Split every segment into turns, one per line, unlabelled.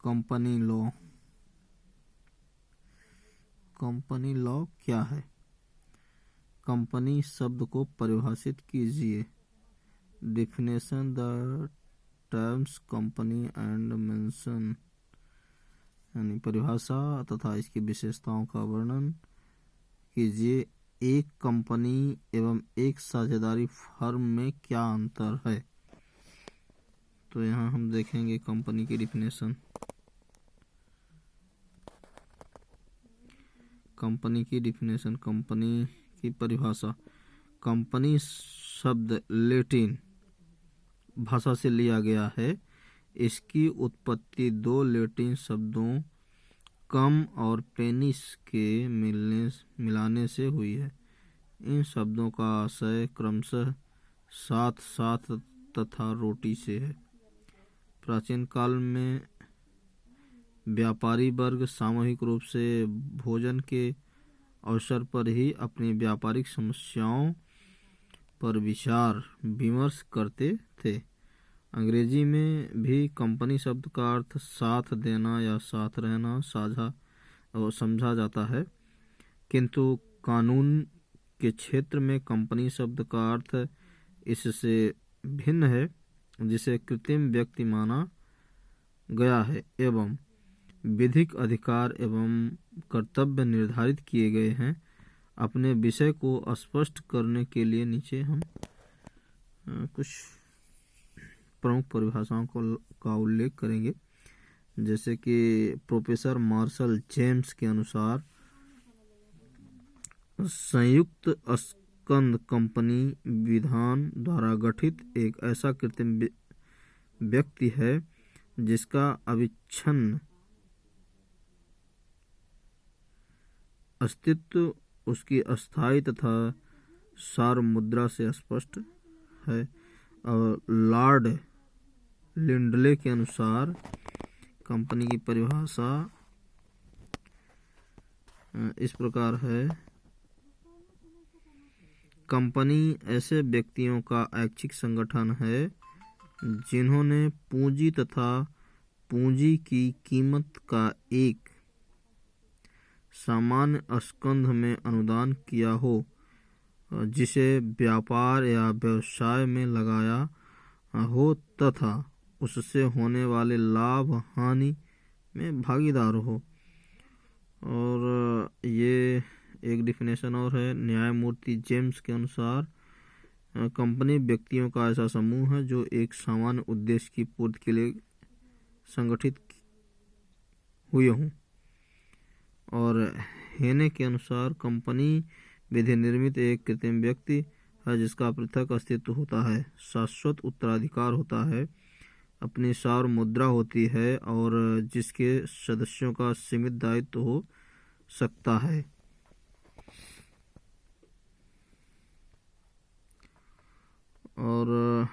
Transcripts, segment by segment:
Company law. Company law क्या है? Company शब्द को परिभाषित कीजिए। Definition the terms company and mention, यानी परिभाषा तथा इसकी विशेषताओं का वर्णन कीजिए। एक कंपनी एवं एक साझेदारी फर्म में क्या अंतर है? तो यहाँ हम देखेंगे कंपनी की डिफिनेशन। कंपनी की परिभाषा। कंपनी शब्द लैटिन भाषा से लिया गया है। इसकी उत्पत्ति दो लैटिन शब्दों कम और पेनिस के मिलाने से हुई है। इन शब्दों का आशय क्रमशः साथ साथ तथा रोटी से है। प्राचीन काल में व्यापारी वर्ग सामूहिक रूप से भोजन के अवसर पर ही अपनी व्यापारिक समस्याओं पर विचार विमर्श करते थे। अंग्रेजी में भी कंपनी शब्द का अर्थ साथ देना या साथ रहना, साझा और समझा जाता है, किंतु कानून के क्षेत्र में कंपनी शब्द का अर्थ इससे भिन्न है, जिसे कृत्रिम व्यक्ति माना गया है एवं विधिक अधिकार एवं कर्तव्य निर्धारित किए गए हैं। अपने विषय को स्पष्ट करने के लिए नीचे हम कुछ प्रमुख परिभाषाओं का उल्लेख करेंगे। जैसे कि प्रोफेसर मार्शल जेम्स के अनुसार संयुक्त स्कंध कंपनी विधान द्वारा गठित एक ऐसा कृत्रिम व्यक्ति है जिसका अविच्छिन्न अस्तित्व उसकी अस्थायी तथा सार मुद्रा से स्पष्ट है। और लॉर्ड लिंडले के अनुसार कंपनी की परिभाषा इस प्रकार है। कंपनी ऐसे व्यक्तियों का ऐच्छिक संगठन है जिन्होंने पूंजी तथा पूंजी की कीमत का एक सामान्य स्कंध में अनुदान किया हो, जिसे व्यापार या व्यवसाय में लगाया हो तथा उससे होने वाले लाभ हानि में भागीदार हो। और ये एक डिफिनेशन और है। न्यायमूर्ति जेम्स के अनुसार कंपनी व्यक्तियों का ऐसा समूह है जो एक सामान्य उद्देश्य की पूर्ति के लिए संगठित हुए हों। और हेने के अनुसार कंपनी विधि निर्मित एक कृत्रिम व्यक्ति है जिसका पृथक अस्तित्व होता है, शाश्वत उत्तराधिकार होता है, अपनी सार मुद्रा होती है और जिसके सदस्यों का सीमित दायित्व हो सकता है। और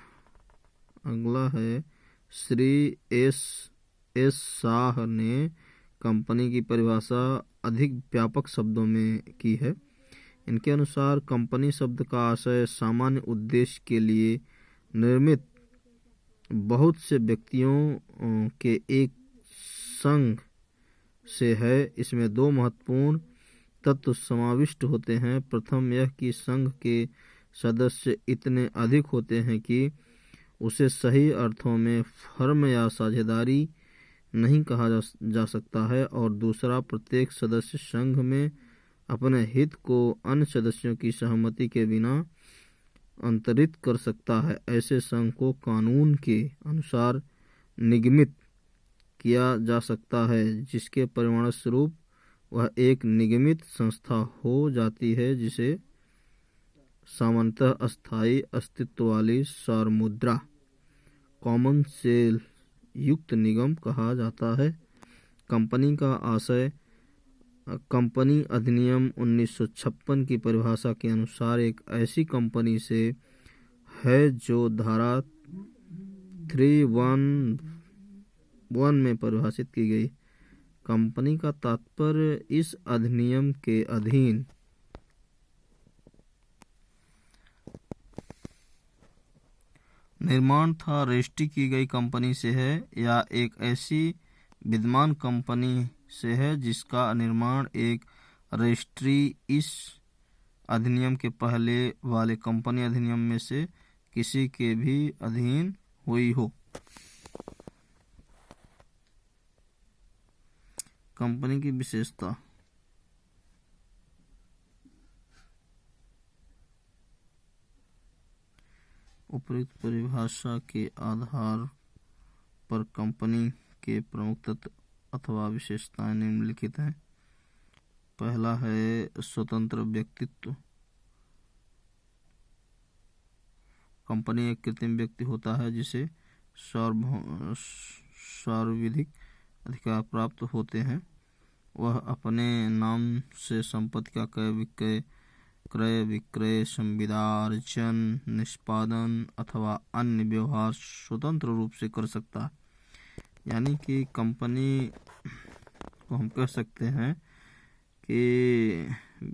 अगला है श्री एस शाह ने कंपनी की परिभाषा अधिक व्यापक शब्दों में की है। इनके अनुसार कंपनी शब्द का आशय सामान्य उद्देश्य के लिए निर्मित बहुत से व्यक्तियों के एक संघ से है। इसमें दो महत्वपूर्ण तत्व समाविष्ट होते हैं। प्रथम यह कि संघ के सदस्य इतने अधिक होते हैं कि उसे सही अर्थों में फर्म या साझेदारी नहीं कहा जा सकता है। और दूसरा, प्रत्येक सदस्य संघ में अपने हित को अन्य सदस्यों की सहमति के बिना अंतरित कर सकता है। ऐसे संघ को कानून के अनुसार निगमित किया जा सकता है, जिसके परिणामस्वरूप वह एक निगमित संस्था हो जाती है, जिसे सामान्यतः अस्थायी अस्तित्व वाली सारमुद्रा कॉमन सेल युक्त निगम कहा जाता है। कंपनी का आशय कंपनी अधिनियम 1956 की परिभाषा के अनुसार एक ऐसी कंपनी से है जो धारा 311 में परिभाषित की गई। कंपनी का तात्पर्य इस अधिनियम के अधीन निर्माण तथा रजिस्ट्री की गई कंपनी से है, या एक ऐसी विद्यमान कंपनी से है जिसका निर्माण एक रजिस्ट्री इस अधिनियम के पहले वाले कंपनी अधिनियम में से किसी के भी अधीन हुई हो। कंपनी की विशेषता। उपयुक्त परिभाषा के आधार पर कंपनी के प्रमुख तत्व अथवा विशेषताएं निम्नलिखित हैं। पहला है स्वतंत्र व्यक्तित्व। कंपनी एक कृत्रिम व्यक्ति होता है जिसे सर्वाधिक अधिकार प्राप्त होते हैं। वह अपने नाम से संपत्ति का क्रय विक्रय, संविदा, अर्जन, निष्पादन अथवा अन्य व्यवहार स्वतंत्र रूप से कर सकता है। यानी कि कंपनी को हम कह सकते हैं कि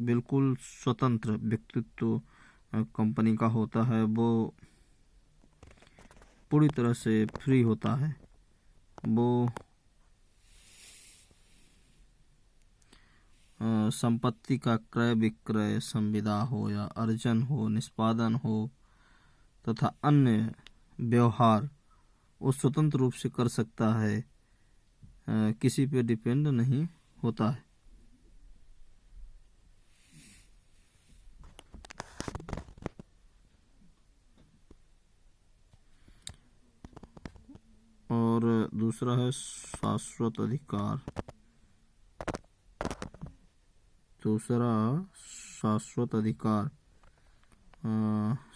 बिल्कुल स्वतंत्र व्यक्तित्व कंपनी का होता है। वो पूरी तरह से फ्री होता है। वो संपत्ति का क्रय विक्रय, संविदा हो या अर्जन हो, निष्पादन हो तथा अन्य व्यवहार वो स्वतंत्र रूप से कर सकता है, किसी पे डिपेंड नहीं होता है। और दूसरा है शाश्वत अधिकार।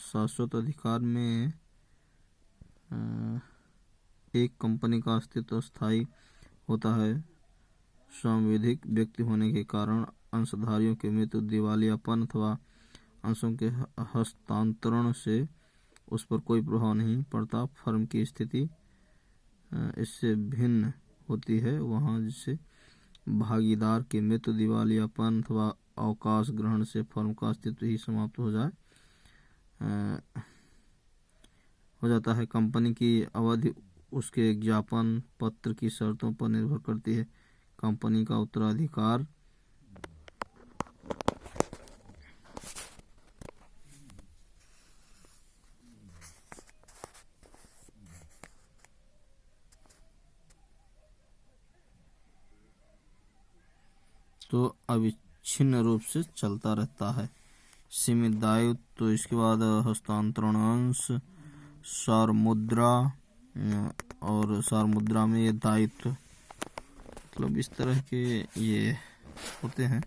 शाश्वत अधिकार में एक कंपनी का अस्तित्व स्थायी होता है। सांविधिक व्यक्ति होने के कारण अंशधारियों के मृत्यु, दिवालियापन अथवा अंशों के हस्तांतरण से उस पर कोई प्रभाव नहीं पड़ता। फर्म की स्थिति इससे भिन्न होती है। वहाँ जिसे भागीदार की मृत्यु, दिवालियापन अथवा अवकाश ग्रहण से फर्म का अस्तित्व ही समाप्त हो जाता है। कंपनी की अवधि उसके ज्ञापन पत्र की शर्तों पर निर्भर करती है। कंपनी का उत्तराधिकार तो अविच्छिन्न रूप से चलता रहता है। सीमित दायित्व, तो इसके बाद हस्तांतरण अंश, सार मुद्रा, और सार मुद्रा में ये दायित्व, मतलब इस तरह के ये होते हैं।